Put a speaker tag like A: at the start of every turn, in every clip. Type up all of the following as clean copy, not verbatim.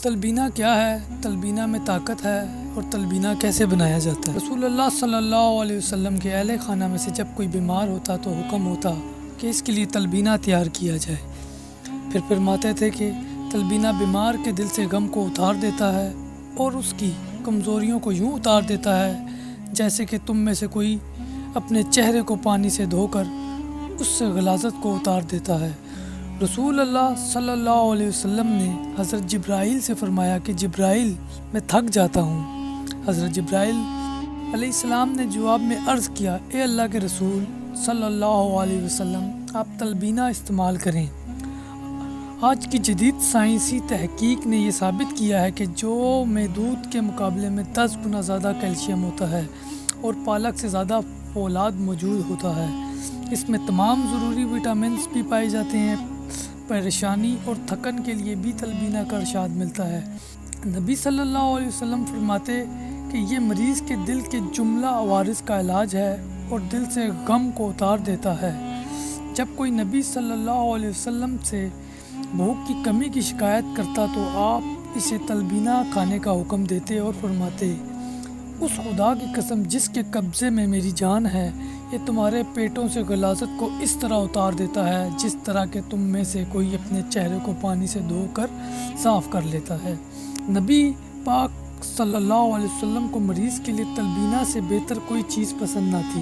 A: تلبینہ کیا ہے، تلبینہ میں طاقت ہے اور تلبینہ کیسے بنایا جاتا ہے؟ رسول اللہ صلی اللہ علیہ وسلم کے اہل خانہ میں سے جب کوئی بیمار ہوتا تو حکم ہوتا کہ اس کے لیے تلبینہ تیار کیا جائے۔ پھر فرماتے تھے کہ تلبینہ بیمار کے دل سے غم کو اتار دیتا ہے اور اس کی کمزوریوں کو یوں اتار دیتا ہے جیسے کہ تم میں سے کوئی اپنے چہرے کو پانی سے دھو کر اس سے غلاظت کو اتار دیتا ہے۔ رسول اللہ صلی اللہ علیہ وسلم نے حضرت جبرائیل سے فرمایا کہ جبرائیل میں تھک جاتا ہوں۔ حضرت جبرائیل علیہ السلام نے جواب میں عرض کیا، اے اللہ کے رسول صلی اللہ علیہ وسلم، آپ تلبینہ استعمال کریں۔ آج کی جدید سائنسی تحقیق نے یہ ثابت کیا ہے کہ جو میں دودھ کے مقابلے میں 10 گنا زیادہ کیلشیم ہوتا ہے اور پالک سے زیادہ فولاد موجود ہوتا ہے۔ اس میں تمام ضروری وٹامنز بھی پائے جاتے ہیں۔ پریشانی اور تھکن کے لیے بھی تلبینہ کا ارشاد ملتا ہے۔ نبی صلی اللہ علیہ وسلم فرماتے کہ یہ مریض کے دل کے جملہ عوارض کا علاج ہے اور دل سے غم کو اتار دیتا ہے۔ جب کوئی نبی صلی اللہ علیہ وسلم سے بھوک کی کمی کی شکایت کرتا تو آپ اسے تلبینہ کھانے کا حکم دیتے اور فرماتے، اس خدا کی قسم جس کے قبضے میں میری جان ہے، یہ تمہارے پیٹوں سے غلاظت کو اس طرح اتار دیتا ہے جس طرح کہ تم میں سے کوئی اپنے چہرے کو پانی سے دھو کر صاف کر لیتا ہے۔ نبی پاک صلی اللہ علیہ وسلم کو مریض کے لیے تلبینہ سے بہتر کوئی چیز پسند نہ تھی۔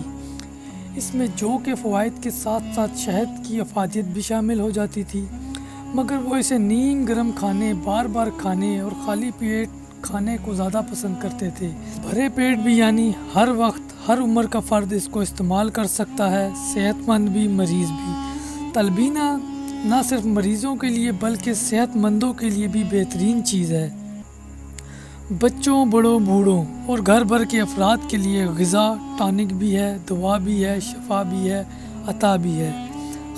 A: اس میں جو کے فوائد کے ساتھ ساتھ شہد کی افادیت بھی شامل ہو جاتی تھی، مگر وہ اسے نیم گرم کھانے، بار بار کھانے اور خالی پیٹ کھانے کو زیادہ پسند کرتے تھے۔ بھرے پیٹ بھی، یعنی ہر وقت ہر عمر کا فرد اس کو استعمال کر سکتا ہے، صحت مند بھی، مریض بھی۔ تلبینہ نہ صرف مریضوں کے لیے بلکہ صحت مندوں کے لیے بھی بہترین چیز ہے۔ بچوں، بڑوں، بوڑھوں اور گھر بھر کے افراد کے لیے غذا، ٹانک بھی ہے، دوا بھی ہے، شفا بھی ہے، عطا بھی ہے۔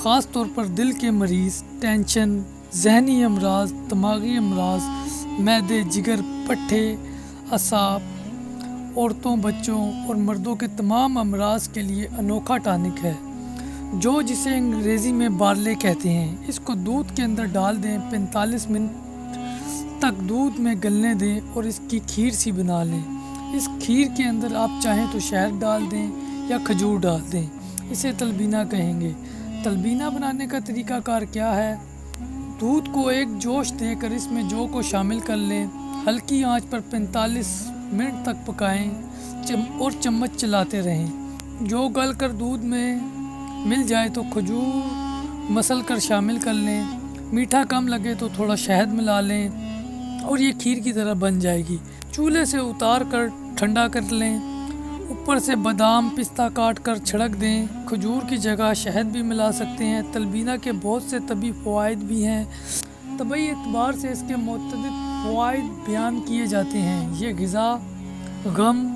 A: خاص طور پر دل کے مریض، ٹینشن، ذہنی امراض، دماغی امراض، معدے، جگر، پٹھے، اعصاب، عورتوں، بچوں اور مردوں کے تمام امراض کے لیے انوکھا ٹانک ہے، جو جسے انگریزی میں بارلے کہتے ہیں۔ اس کو دودھ کے اندر ڈال دیں، 45 منٹ تک دودھ میں گلنے دیں اور اس کی کھیر سی بنا لیں۔ اس کھیر کے اندر آپ چاہیں تو شہد ڈال دیں یا کھجور ڈال دیں۔ اسے تلبینہ کہیں گے۔ تلبینہ بنانے کا طریقہ کار کیا ہے؟ دودھ کو ایک جوش دے کر اس میں جو کو شامل کر لیں، ہلکی آنچ پر 45 منٹ تک پکائیں اور چمچ چلاتے رہیں۔ جو گل کر دودھ میں مل جائے تو کھجور مسل کر شامل کر لیں۔ میٹھا کم لگے تو تھوڑا شہد ملا لیں اور یہ کھیر کی طرح بن جائے گی۔ چولہے سے اتار کر ٹھنڈا کر لیں، اوپر سے بادام، پستہ کاٹ کر چھڑک دیں۔ کھجور کی جگہ شہد بھی ملا سکتے ہیں۔ تلبینہ کے بہت سے طبی فوائد بھی ہیں۔ طبی اعتبار سے اس کے متعدد فوائد بیان کیے جاتے ہیں۔ یہ غذا غم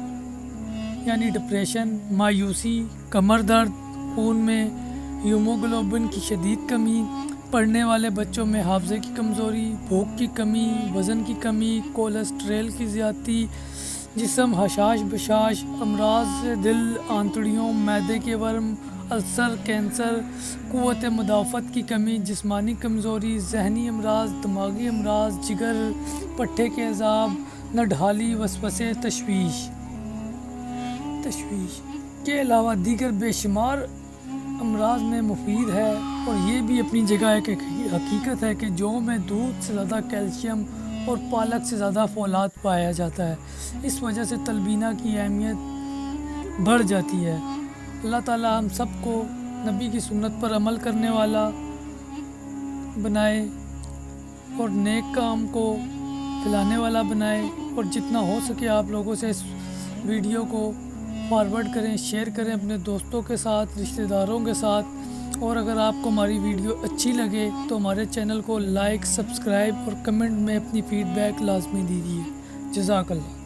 A: یعنی ڈپریشن، مایوسی، کمر درد، خون میں ہیموگلوبن کی شدید کمی، پڑھنے والے بچوں میں حافظے کی کمزوری، بھوک کی کمی، وزن کی کمی، کولیسٹرول کی زیادتی، جسم حشاش بشاش، امراض دل، آنتڑیوں، معدے کے ورم، السر، کینسر، قوت مدافعت کی کمی، جسمانی کمزوری، ذہنی امراض، دماغی امراض، جگر، پٹھے کے عذاب، نڈھالی، وسوسے، تشویش کے علاوہ دیگر بے شمار امراض میں مفید ہے۔ اور یہ بھی اپنی جگہ ایک حقیقت ہے کہ جو میں دودھ سے زیادہ کیلشیم اور پالک سے زیادہ فولاد پایا جاتا ہے۔ اس وجہ سے تلبینہ کی اہمیت بڑھ جاتی ہے۔ اللہ تعالی ہم سب کو نبی کی سنت پر عمل کرنے والا بنائے اور نیک کام کو پھیلانے والا بنائے، اور جتنا ہو سکے آپ لوگوں سے اس ویڈیو کو فارورڈ کریں، شیئر کریں اپنے دوستوں کے ساتھ، رشتہ داروں کے ساتھ۔ اور اگر آپ کو ہماری ویڈیو اچھی لگے تو ہمارے چینل کو لائک، سبسکرائب اور کمنٹ میں اپنی فیڈ بیک لازمی دیجیے۔ جزاک اللہ۔